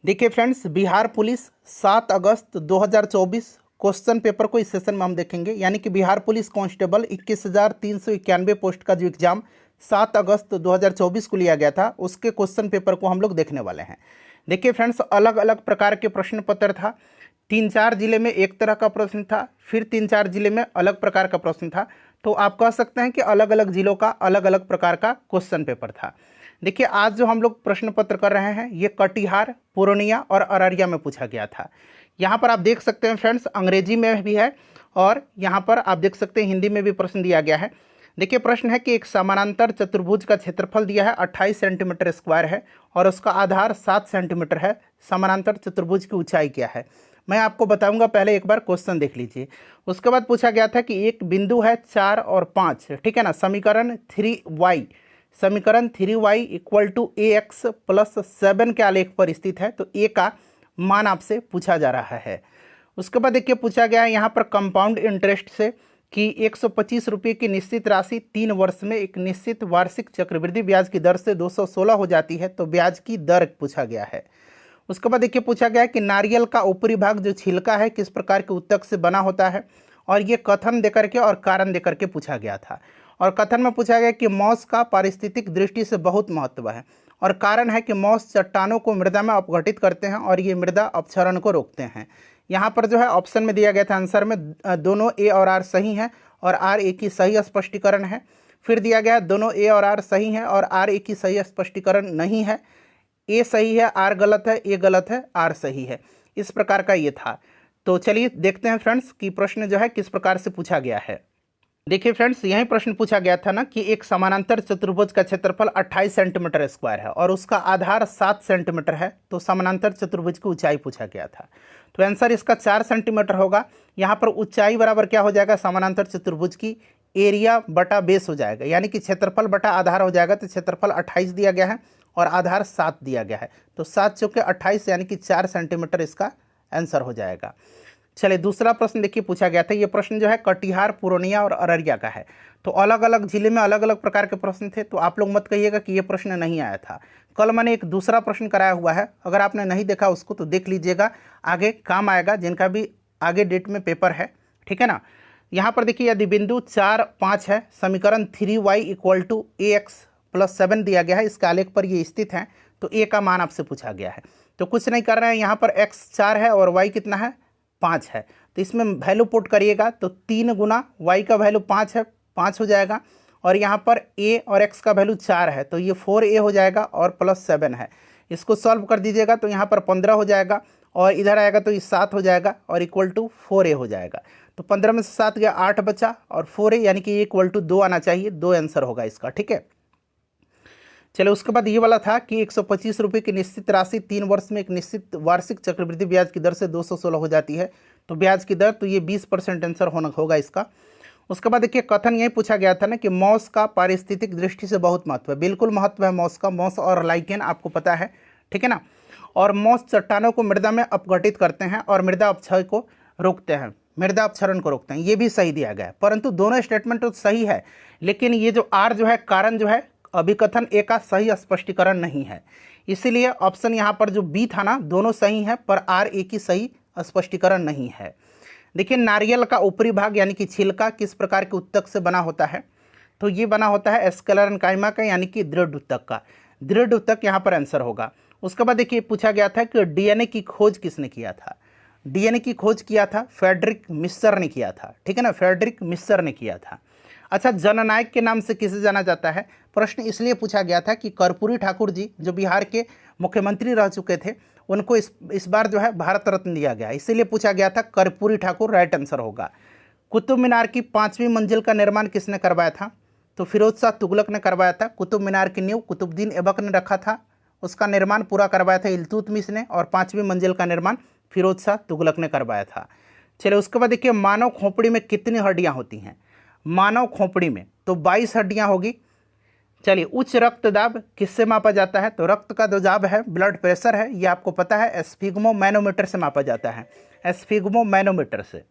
देखिए friends, Bihar police 7 अगस्त 2024 question paper को इस सेशन में हम देखेंगे। यानी कि बिहार पुलिस कांस्टेबल 21,391 पोस्ट का जो एग्जाम 7 अगस्त 2024 को लिया गया था, उसके क्वेश्चन पेपर को हम लोग देखने वाले हैं। देखिए फ्रेंड्स, अलग अलग प्रकार के प्रश्न पत्र था। 3-4 जिले में एक तरह का प्रश्न था, फिर 3-4 जिले में अलग प्रकार का प्रश्न था। तो आप कह सकते हैं कि अलग अलग जिलों का अलग अलग प्रकार का क्वेश्चन पेपर था। देखिए, आज जो हम लोग प्रश्न पत्र कर रहे हैं ये कटिहार, पूर्णिया और अररिया में पूछा गया था। यहाँ पर आप देख सकते हैं फ्रेंड्स, अंग्रेजी में भी है और यहाँ पर आप देख सकते हैं हिंदी में भी प्रश्न दिया गया है। देखिए, प्रश्न है कि एक समानांतर चतुर्भुज का क्षेत्रफल दिया है 28 सेंटीमीटर स्क्वायर है और उसका आधार 7 सेंटीमीटर है। समानांतर चतुर्भुज की ऊंचाई क्या है? मैं आपको बताऊंगा, पहले एक बार क्वेश्चन देख लीजिए। उसके बाद पूछा गया था कि एक बिंदु है 4 और 5, ठीक है ना। समीकरण 3y equal to ax plus 7 के आलेख पर स्थित है। तो a का मान आपसे पूछा जा रहा है। उसके बाद देखिए, पूछा गया है यहाँ पर कंपाउंड इंटरेस्ट से कि 125 रुपये की निश्चित राशि 3 वर्ष में एक निश्चित वार्षिक चक्रवृद्धि ब्याज की दर से 216 हो जाती है। तो ब्याज की दर पूछा गया है। उसके बाद देखिए, पूछा गया है कि नारियल का ऊपरी भाग जो छिलका है किस प्रकार के उत्तक से बना होता है, और ये कथन देकर के और कारण देकर के पूछा गया था। और कथन में पूछा गया कि मॉस का पारिस्थितिक दृष्टि से बहुत महत्व है, और कारण है कि मॉस चट्टानों को मृदा में अपघटित करते हैं और ये मृदा अपक्षरण को रोकते हैं। यहाँ पर जो है ऑप्शन में दिया गया था आंसर में, दोनों ए और आर सही हैं और आर ए की सही स्पष्टीकरण है। फिर दिया गया दोनों ए और आर सही हैं और आर ए की सही स्पष्टीकरण नहीं है। ए सही है, आर गलत है, ए गलत है, आर सही है। इस प्रकार का ये था। तो चलिए देखते हैं फ्रेंड्स कि प्रश्न जो है किस प्रकार से पूछा गया है। देखिए फ्रेंड्स, यही प्रश्न पूछा गया था ना कि एक समानांतर चतुर्भुज का क्षेत्रफल 28 सेंटीमीटर स्क्वायर है और उसका आधार 7 सेंटीमीटर है। तो समानांतर चतुर्भुज की ऊंचाई पूछा गया था। तो आंसर इसका 4 सेंटीमीटर होगा। यहाँ पर ऊंचाई बराबर क्या हो जाएगा? समानांतर चतुर्भुज की एरिया बटा बेस हो जाएगा, यानी कि क्षेत्रफल बटा आधार हो जाएगा। तो क्षेत्रफल 28 दिया गया है और आधार 7 दिया गया है। तो 7 चौके 28 यानी कि 4 सेंटीमीटर इसका आंसर हो जाएगा। चलिए दूसरा प्रश्न देखिए, पूछा गया था। ये प्रश्न जो है कटिहार, पूर्णिया और अररिया का है। तो अलग अलग जिले में अलग अलग प्रकार के प्रश्न थे। तो आप लोग मत कहिएगा कि ये प्रश्न नहीं आया था। कल मैंने एक दूसरा प्रश्न कराया हुआ है, अगर आपने नहीं देखा उसको तो देख लीजिएगा, आगे काम आएगा जिनका भी आगे डेट में पेपर है, ठीक है ना। यहाँ पर देखिए, यदि बिंदु 4-5 है, समीकरण 3y equal to ax plus 7 दिया गया है, इसके आलेख पर ये स्थित है। तो a का मान आपसे पूछा गया है। तो कुछ नहीं कर रहे हैं, यहाँ पर x 4 है और y कितना है? 5 है। तो इसमें वैल्यू पुट करिएगा तो 3 गुना y का वैल्यू 5 है, 5 हो जाएगा। और यहाँ पर a और x का वैल्यू 4 है, तो ये 4a हो जाएगा और प्लस 7 है। इसको सॉल्व कर दीजिएगा तो यहाँ पर 15 हो जाएगा और इधर आएगा तो ये 7 हो जाएगा और इक्वल टू 4a हो जाएगा। तो 15 में से 7 गया, 8 बचा और 4a यानी कि इक्वल टू 2 आना चाहिए। 2 आंसर होगा इसका, ठीक है। चलो उसके बाद ये वाला था कि 125 रुपये की निश्चित राशि 3 वर्ष में एक निश्चित वार्षिक चक्रवृद्धि ब्याज की दर से 216 हो जाती है। तो ब्याज की दर, तो ये 20% आंसर होगा इसका। उसके बाद देखिए, कथन यही पूछा गया था ना कि मॉस का पारिस्थितिक दृष्टि से बहुत महत्व है। बिल्कुल महत्व है मॉस का। मॉस और लाइकेन आपको पता है, ठीक है ना। और मॉस चट्टानों को मृदा में अपघटित करते हैं और मृदा अपक्षय को रोकते हैं, मृदा अपक्षरण को रोकते हैं। ये भी सही दिया गया है, परंतु दोनों स्टेटमेंट तो सही है, लेकिन ये जो आर जो है, कारण जो है, अभिकथन ए का सही स्पष्टीकरण नहीं है। इसीलिए ऑप्शन यहाँ पर जो बी था ना, दोनों सही है पर आर ए की सही स्पष्टीकरण नहीं है। देखिए, नारियल का ऊपरी भाग यानी कि छिलका किस प्रकार के उत्तक से बना होता है? तो ये बना होता है स्क्लेरेन्काइमा का, यानी कि दृढ़ उत्तक का। दृढ़ उत्तक यहाँ पर आंसर होगा। उसके बाद देखिए, पूछा गया था कि डीएनए की खोज किसने किया था? डीएनए की खोज किया था फ्रेडरिक मिस्सर ने किया था, ठीक है ना। फ्रेडरिक मिस्सर ने किया था। अच्छा, जननायक के नाम से किसे जाना जाता है? प्रश्न इसलिए पूछा गया था कि कर्पूरी ठाकुर जी जो बिहार के मुख्यमंत्री रह चुके थे, उनको इस बार जो है भारत रत्न दिया गया, इसीलिए पूछा गया था कर्पूरी ठाकुर। राइट आंसर होगा। कुतुब मीनार की 5वीं मंजिल का निर्माण किसने करवाया था? तो फिरोज शाह तुगलक ने करवाया था। कुतुब मीनार की नींव कुतुबुद्दीन ऐबक ने रखा था, उसका निर्माण पूरा करवाया था इल्तुतमिश ने, और 5वीं मंजिल का निर्माण फिरोज शाह तुगलक ने करवाया था। चलिए उसके बाद देखिए, मानव खोपड़ी में कितनी हड्डियाँ होती हैं? मानव खोपड़ी में तो 22 हड्डियाँ होगी। चलिए, उच्च रक्तदाब किससे मापा जाता है? तो रक्त का जो दाब है, ब्लड प्रेशर है, ये आपको पता है एस्फिग्मोमैनोमीटर से मापा जाता है, एस्फिग्मोमैनोमीटर से।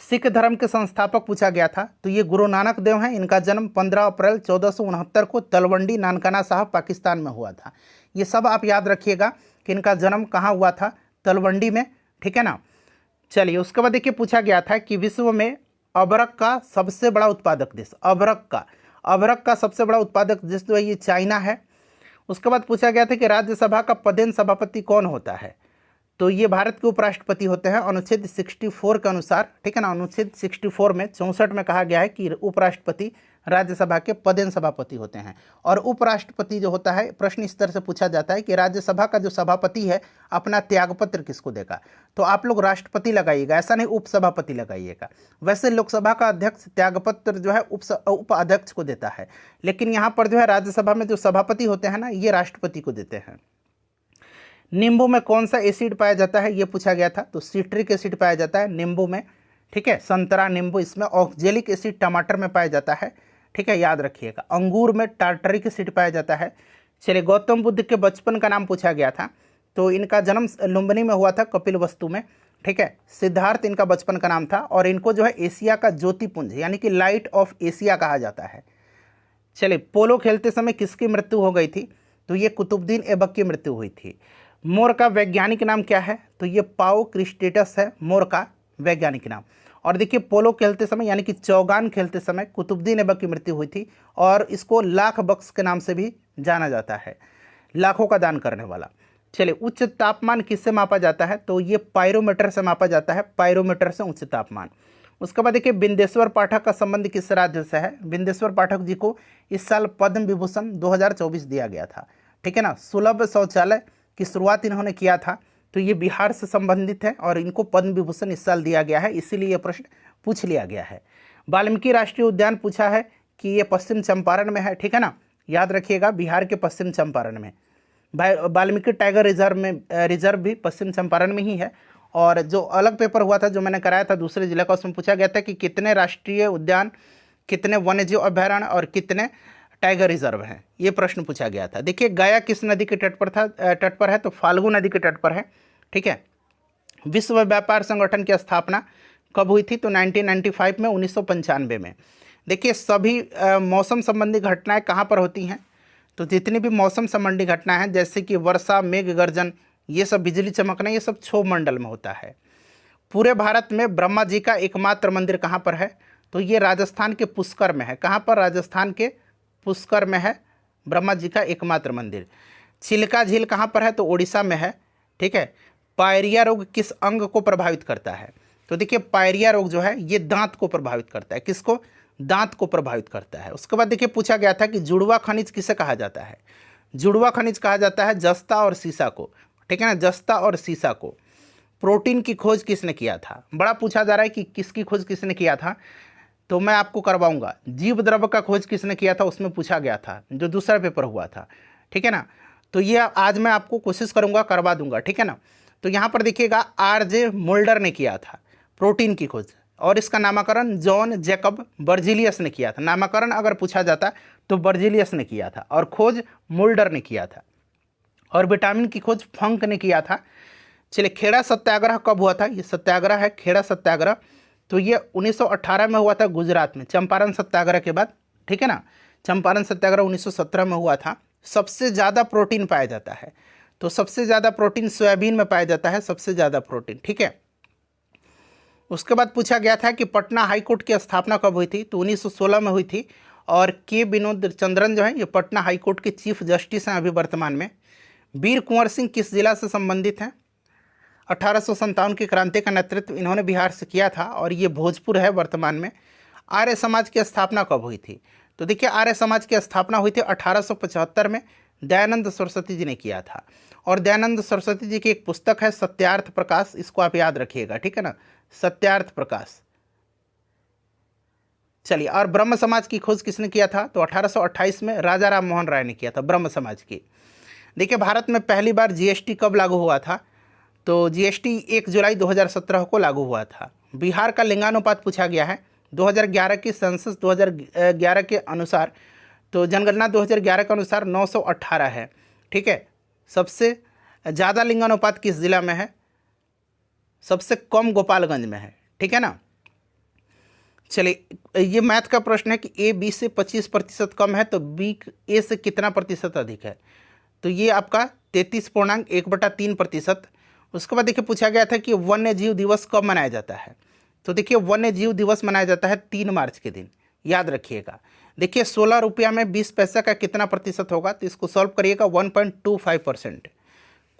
सिख धर्म के संस्थापक पूछा गया था, तो ये गुरु नानक देव हैं। इनका जन्म 15 अप्रैल 1469 को तलवंडी नानकाना साहब पाकिस्तान में हुआ था। ये सब आप याद रखिएगा। कि इनका जन्म कहाँ हुआ था, तलवंडी में, ठीक है ना। चलिए उसके बाद देखिए पूछा गया था कि विश्व में अबरक का सबसे बड़ा उत्पादक देश, अबरक का सबसे बड़ा उत्पादक देश जो है ये चाइना है। उसके बाद पूछा गया था कि राज्यसभा का पदेन सभापति कौन होता है, तो ये भारत के उपराष्ट्रपति होते हैं अनुच्छेद 64 के अनुसार, ठीक है ना। अनुच्छेद 64 में 64 में कहा गया है कि उपराष्ट्रपति राज्यसभा के पदेन सभापति होते हैं। और उपराष्ट्रपति जो होता है, प्रश्न इस तरह से पूछा जाता है कि राज्यसभा का जो सभापति है अपना त्यागपत्र किसको देगा, तो आप लोग राष्ट्रपति लगाइएगा, ऐसा नहीं उपसभापति लगाइएगा। वैसे लोकसभा का अध्यक्ष त्यागपत्र जो है उप अध्यक्ष को देता है, लेकिन यहाँ पर जो है राज्यसभा में जो सभापति होते हैं ना, ये राष्ट्रपति को देते हैं। नींबू में कौन सा एसिड पाया जाता है, ये पूछा गया था, तो सिट्रिक एसिड पाया जाता है नींबू में, ठीक है। संतरा, नींबू, इसमें ऑक्जेलिक एसिड टमाटर में पाया जाता है, ठीक है, याद रखिएगा। अंगूर में टार्टरिक एसिड पाया जाता है। चलिए गौतम बुद्ध के बचपन का नाम पूछा गया था, तो इनका जन्म लुम्बिनी में हुआ था, कपिलवस्तु में, ठीक है। सिद्धार्थ इनका बचपन का नाम था, और इनको जो है एशिया का ज्योतिपुंज यानी कि लाइट ऑफ एशिया कहा जाता है। चलिए पोलो खेलते समय किसकी मृत्यु हो गई थी, तो ये कुतुबुद्दीन ऐबक की मृत्यु हुई थी। मोर का वैज्ञानिक नाम क्या है, तो ये पाओ क्रिस्टेटस है मोर का वैज्ञानिक नाम। और देखिए पोलो खेलते समय यानी कि चौगान खेलते समय कुतुबुद्दीन ऐबक की मृत्यु हुई थी, और इसको लाख बख्श के नाम से भी जाना जाता है, लाखों का दान करने वाला। चलिए उच्च तापमान किससे मापा जाता है, तो ये पायरोमीटर से मापा जाता है, पायरोमीटर से उच्च तापमान। उसके बाद देखिए बिंदेश्वर पाठक का संबंध किस राज्य से है, बिंदेश्वर पाठक जी को इस साल पद्म विभूषण 2024 दिया गया था, ठीक है ना। सुलभ शौचालय की शुरुआत इन्होंने किया था, तो ये बिहार से संबंधित है, और इनको पद्म विभूषण इस साल दिया गया है, इसीलिए ये प्रश्न पूछ लिया गया है। वाल्मीकि राष्ट्रीय उद्यान पूछा है कि ये पश्चिम चंपारण में है, ठीक है ना, याद रखिएगा, बिहार के पश्चिम चंपारण में। वाल्मीकि टाइगर रिजर्व भी पश्चिम चंपारण में ही है। और जो अलग पेपर हुआ था जो मैंने कराया था दूसरे जिले का, उसमें पूछा गया था कि कितने राष्ट्रीय उद्यान, कितने वन्यजीव अभ्यारण्य और कितने टाइगर रिजर्व हैं, ये प्रश्न पूछा गया था। देखिए गया किस नदी के तट पर है, तो फाल्गु नदी के तट पर है, ठीक है। विश्व व्यापार संगठन की स्थापना कब हुई थी, तो 1995 में, 1995 में। देखिए सभी मौसम संबंधी घटनाएं कहाँ पर होती हैं, तो जितनी भी मौसम संबंधी घटनाएं हैं जैसे कि वर्षा, मेघ गर्जन, ये सब, बिजली चमकना, ये सब क्षोभ मंडल में होता है। पूरे भारत में ब्रह्मा जी का एकमात्र मंदिर कहाँ पर है, तो ये राजस्थान के पुष्कर में है। कहाँ पर, राजस्थान के पुष्कर में है ब्रह्मा जी का एकमात्र मंदिर। चिल्का झील कहाँ पर है, तो उड़ीसा में है, ठीक है। पायरिया रोग किस अंग को प्रभावित करता है, तो देखिए पायरिया रोग जो है ये दांत को प्रभावित करता है, किसको, दांत को प्रभावित करता है। उसके बाद देखिए पूछा गया था कि जुड़वा खनिज किसे कहा जाता है, जुड़वा खनिज कहा जाता है जस्ता और सीसा को, ठीक है ना, जस्ता और सीसा को। प्रोटीन की खोज किसने किया था, बड़ा पूछा जा रहा है कि किसकी खोज किसने किया था, तो मैं आपको करवाऊंगा। जीव द्रव्य का खोज किसने किया था, उसमें पूछा गया था, जो दूसरा पेपर हुआ था, ठीक है ना। तो ये आज मैं आपको कोशिश करूंगा, करवा दूंगा, ठीक है ना। तो यहाँ पर देखिएगा आरजे मोल्डर ने किया था प्रोटीन की खोज, और इसका नामकरण जॉन जैकब बर्जीलियस ने किया था। नामकरण अगर पूछा जाता तो बर्जीलियस ने किया था, और खोज मोल्डर ने किया था। और विटामिन की खोज फंक ने किया था। चलिए खेड़ा सत्याग्रह कब हुआ था, ये सत्याग्रह है खेड़ा सत्याग्रह, तो ये 1918 में हुआ था गुजरात में, चंपारण सत्याग्रह के बाद, ठीक है ना। चंपारण सत्याग्रह 1917 में हुआ था। सबसे ज़्यादा प्रोटीन पाया जाता है, तो सबसे ज़्यादा प्रोटीन सोयाबीन में पाया जाता है, सबसे ज़्यादा प्रोटीन, ठीक है। उसके बाद पूछा गया था कि पटना हाईकोर्ट की स्थापना कब हुई थी, तो 1916 में हुई थी। और के विनोद चंद्रन जो है ये पटना हाईकोर्ट के चीफ जस्टिस हैं अभी वर्तमान में। वीर कुंवर सिंह किस जिला से संबंधित हैं, 1857 की क्रांति का नेतृत्व इन्होंने बिहार से किया था, और ये भोजपुर है वर्तमान में। आर्य समाज की स्थापना कब हुई थी, तो देखिए आर्य समाज की स्थापना हुई थी 1875 में, दयानंद सरस्वती जी ने किया था। और दयानंद सरस्वती जी की एक पुस्तक है सत्यार्थ प्रकाश, इसको आप याद रखिएगा, ठीक है ना, सत्यार्थ प्रकाश। चलिए, और ब्रह्म समाज की खोज किसने किया था, तो 1828 में राजा राम मोहन राय ने किया था ब्रह्म समाज की। देखिए भारत में पहली बार जीएसटी कब लागू हुआ था, तो जीएसटी 1 जुलाई 2017 को लागू हुआ था। बिहार का लिंगानुपात पूछा गया है 2011 की सेंसस 2011 के अनुसार, तो जनगणना 2011 के अनुसार 918 है, ठीक है। सबसे ज़्यादा लिंगानुपात किस जिला में है, सबसे कम गोपालगंज में है, ठीक है ना। चलिए ये मैथ का प्रश्न है कि ए बी से 25% कम है, तो बी ए से कितना प्रतिशत अधिक है, तो ये आपका 33.1/3%। उसके बाद देखिए पूछा गया था कि वन्य जीव दिवस कब मनाया जाता है। तो देखिए वन्य जीव दिवस मनाया जाता है 3 मार्च के दिन, याद रखिएगा। देखिए 16 रुपया में 20 पैसा का कितना प्रतिशत होगा, तो इसको सॉल्व करिएगा 1.25%।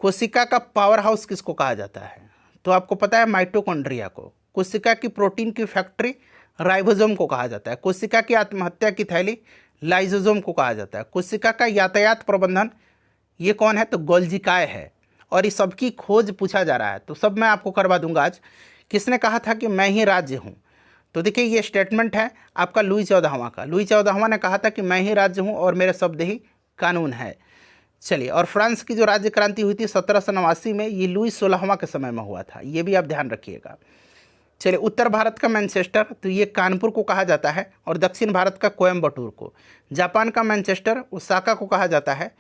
कोशिका का पावर हाउस किसको कहा जाता है, तो आपको पता है माइटोकॉन्ड्रिया को। कोशिका की प्रोटीन की फैक्ट्री राइबोसोम को कहा जाता है। कोशिका की आत्महत्या की थैली लाइसोसोम को कहा जाता है। कोशिका का यातायात प्रबंधन ये कौन है, तो गोल्जिकाय है। और इस सबकी खोज पूछा जा रहा है, तो सब मैं आपको करवा दूंगा आज। किसने कहा था कि मैं ही राज्य हूँ, तो देखिए ये स्टेटमेंट है आपका लुई 14वां का। लुई 14वां ने कहा था कि मैं ही राज्य हूँ और मेरे शब्द ही कानून है। चलिए, और फ्रांस की जो राज्य क्रांति हुई थी 1789 में, ये लुई 16वां के समय में हुआ था, ये भी आप ध्यान रखिएगा। चलिए, उत्तर भारत का मैनचेस्टर, तो ये कानपुर को कहा जाता है, और दक्षिण भारत का कोयम्बटूर को। जापान का मैनचेस्टर ओसाका को कहा जाता है।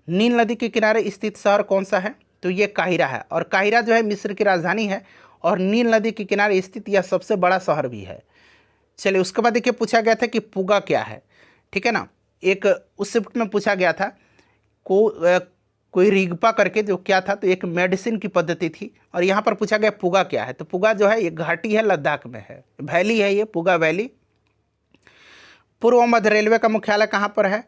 नील नदी के किनारे स्थित शहर कौन सा है, तो ये काहिरा है। और काहिरा जो है मिस्र की राजधानी है, और नील नदी के किनारे स्थित यह सबसे बड़ा शहर भी है। चलिए, उसके बाद देखिए पूछा गया था कि पुगा क्या है, ठीक है ना। एक उस शिफ्ट में पूछा गया था कोई रिगपा करके जो क्या था, तो एक मेडिसिन की पद्धति थी। और यहाँ पर पूछा गया पुगा क्या है, तो पुगा जो है ये घाटी है, लद्दाख में है, वैली है ये, पुगा वैली। पूर्व मध्य रेलवे का मुख्यालय कहाँ पर है,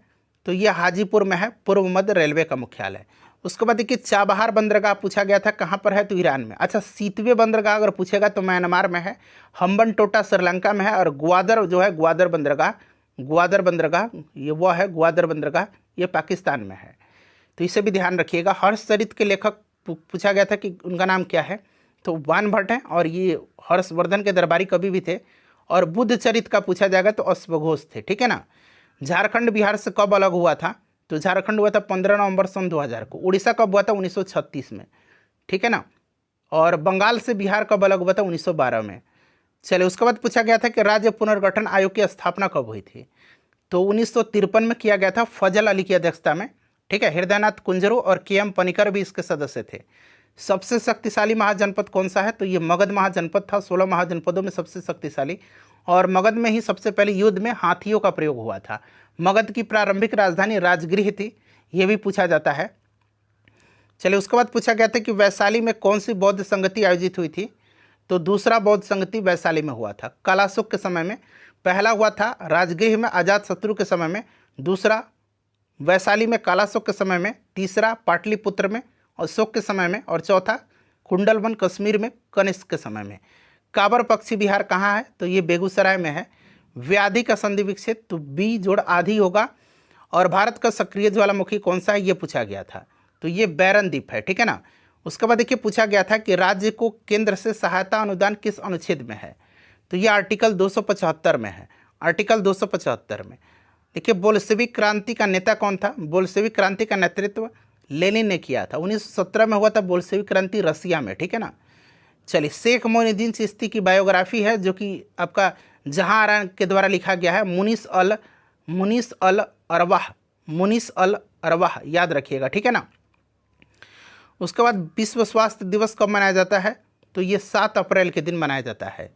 तो ये हाजीपुर में है, पूर्व मध्य रेलवे का मुख्यालय। उसके बाद देखिए चाबहार बंदरगाह पूछा गया था कहाँ पर है, तो ईरान में। अच्छा, सीतवे बंदरगाह अगर पूछेगा तो म्यांमार में है, हम्बन टोटा श्रीलंका में है, और ग्वादर जो है ग्वादर बंदरगाह ये वो है, ग्वादर बंदरगाह ये पाकिस्तान में है। तो इसे भी ध्यान रखिएगा। हर्षचरित के लेखक पूछा गया था कि उनका नाम क्या है, तो बाणभट्ट है, और ये हर्षवर्धन के दरबारी कवि भी थे। और बुद्ध चरित का पूछा जाएगा तो अश्वघोष थे, ठीक है ना। झारखंड बिहार से कब अलग हुआ था, तो झारखंड हुआ था 15 नवंबर सन 2000 को। उड़ीसा कब हुआ था, 1936 में, ठीक है ना। और बंगाल से बिहार कब अलग हुआ था, 1912 में। चलिए, उसके बाद पूछा गया था कि राज्य पुनर्गठन आयोग की स्थापना कब हुई थी, तो 1953 में किया गया था, फजल अली की अध्यक्षता में, ठीक है। हृदयनाथ कुंजरू और के.एम. पनिकर भी इसके सदस्य थे। सबसे शक्तिशाली महाजनपद कौन सा है, तो ये मगध महाजनपद था, 16 महाजनपदों में सबसे शक्तिशाली। और मगध में ही सबसे पहले युद्ध में हाथियों का प्रयोग हुआ था। मगध की प्रारंभिक राजधानी राजगृह थी, ये भी पूछा जाता है। चलिए, उसके बाद पूछा गया था कि वैशाली में कौन सी बौद्ध संगति आयोजित हुई थी, तो दूसरा बौद्ध संगति वैशाली में हुआ था। कलाशुक के समय में पहला हुआ था राजगृह में अजातशत्रु के समय में, दूसरा वैशाली में कालाशोक के समय में, तीसरा पाटलिपुत्र में अशोक के समय में, और चौथा कुंडलवन कश्मीर में कनिष्क के समय में। काबर पक्षी विहार कहाँ है, तो ये बेगूसराय में है। व्याधि का संधि विच्छेद, तो बी जोड़ आधी होगा। और भारत का सक्रिय ज्वालामुखी कौन सा है, ये पूछा गया था, तो ये बैरन द्वीप है, ठीक है ना। उसके बाद देखिए पूछा गया था कि राज्य को केंद्र से सहायता अनुदान किस अनुच्छेद में है, तो ये आर्टिकल 275 में है, आर्टिकल 275 में। देखिए, बोल्शेविक क्रांति का नेता कौन था, बोल्शेविक क्रांति का नेतृत्व लेनिन ने किया था। 1917 में हुआ था बोल्शेविक क्रांति रसिया में, ठीक है ना। चलिए, शेख मोइनुद्दीन चिश्ती की बायोग्राफी है, जो कि आपका जहां आरा के द्वारा लिखा गया है, मुनीस अल अरवाह, याद रखिएगा, ठीक है ना। उसके बाद विश्व स्वास्थ्य दिवस कब मनाया जाता है, तो ये 7 अप्रैल के दिन मनाया जाता है।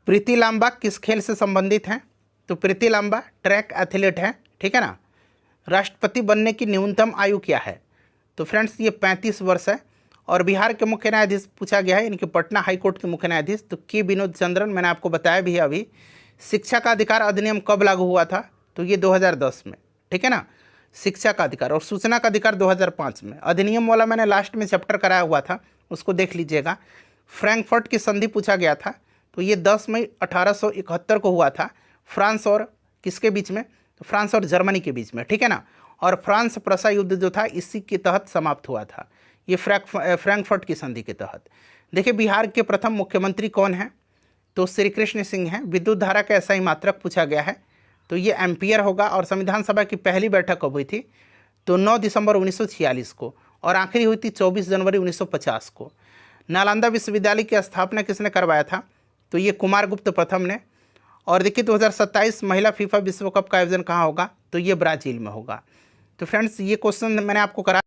प्रीति लांबा किस खेल से संबंधित हैं, तो प्रीति लांबा ट्रैक एथलीट हैं, ठीक है ना। राष्ट्रपति बनने की न्यूनतम आयु क्या है, तो फ्रेंड्स ये 35 वर्ष है। और बिहार के मुख्य न्यायाधीश पूछा गया है, इनके पटना हाईकोर्ट के मुख्य न्यायाधीश, तो के विनोद चंद्रन, मैंने आपको बताया भी है अभी। शिक्षा का अधिकार अधिनियम कब लागू हुआ था, तो ये 2010 में, ठीक है ना। शिक्षा का अधिकार और सूचना का अधिकार 2005 में। अधिनियम वाला मैंने लास्ट में चैप्टर कराया हुआ था, उसको देख लीजिएगा। फ्रैंकफर्ट की संधि पूछा गया था, तो ये 10 मई 1871 को हुआ था, फ्रांस और किसके बीच में, तो फ्रांस और जर्मनी के बीच में, ठीक है ना। और फ्रांस प्रसा युद्ध जो था इसी के तहत समाप्त हुआ था, ये फ्रैंकफर्ट की संधि के तहत। देखिए, बिहार के प्रथम मुख्यमंत्री कौन है, तो श्री कृष्ण सिंह हैं। विद्युत धारा का ऐसा ही मात्रक पूछा गया है, तो ये एम्पियर होगा। और संविधान सभा की पहली बैठक कब हुई थी, तो 9 दिसंबर 1946 को, और आखिरी हुई थी 24 जनवरी 1950 को। नालंदा विश्वविद्यालय की स्थापना किसने करवाया था, तो ये कुमारगुप्त प्रथम ने। और देखिए 2027 महिला फीफा विश्व कप का आयोजन कहाँ होगा, तो ये ब्राज़ील में होगा। तो फ्रेंड्स, ये क्वेश्चन मैंने आपको करा